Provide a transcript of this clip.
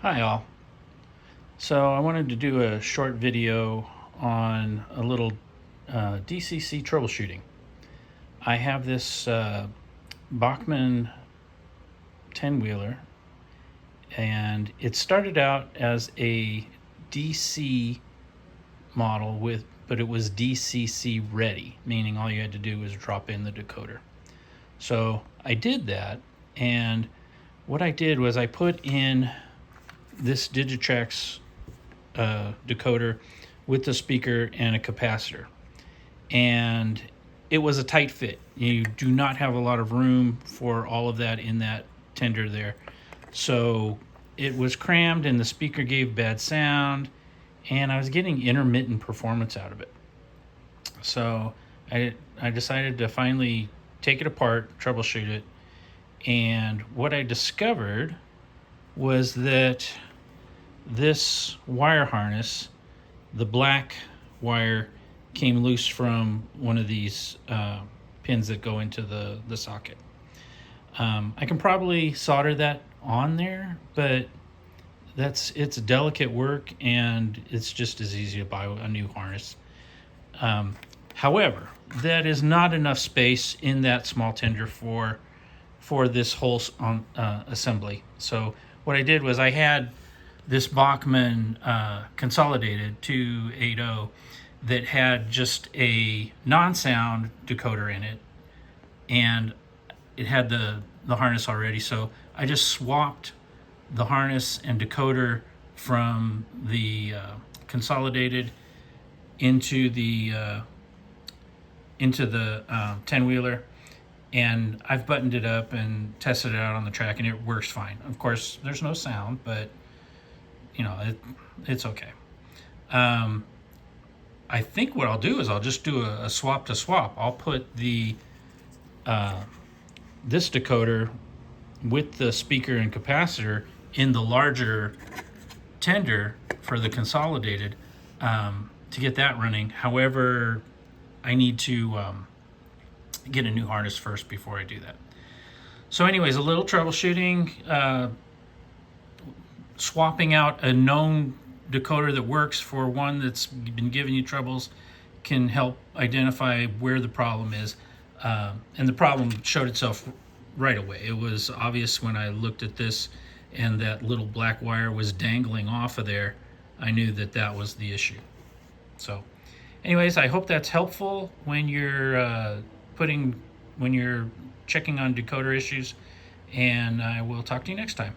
Hi all. So I wanted to do a short video on a little DCC troubleshooting. I have this Bachmann 10-wheeler, and it started out as a DC model but it was DCC ready, meaning all you had to do was drop in the decoder. So I did that, and what I did was I put in this Digitrax decoder with the speaker and a capacitor, and it was a tight fit. You do not have a lot of room for all of that in that tender there, so it was crammed and the speaker gave bad sound, and I was getting intermittent performance out of it. So I decided to finally take it apart, troubleshoot it, and what I discovered was that this wire harness, the black wire, came loose from one of these pins that go into the socket. I can probably solder that on there, but it's delicate work, and it's just as easy to buy a new harness. However, that is not enough space in that small tender for this whole assembly. So what I did was I had this Bachmann consolidated 280 that had just a non-sound decoder in it, and it had the harness already. So I just swapped the harness and decoder from the consolidated into the 10-wheeler, and I've buttoned it up and tested it out on the track, and it works fine. Of course, there's no sound, but it's okay. I think what I'll do is I'll just do a swap to swap. I'll put the this decoder with the speaker and capacitor in the larger tender for the consolidated to get that running. However, I need to get a new harness first before I do that. So anyways, a little troubleshooting, swapping out a known decoder that works for one that's been giving you troubles can help identify where the problem is. And the problem showed itself right away. It was obvious when I looked at this and that little black wire was dangling off of there. I knew that that was the issue. So anyways, I hope that's helpful when you're checking on decoder issues, and I will talk to you next time.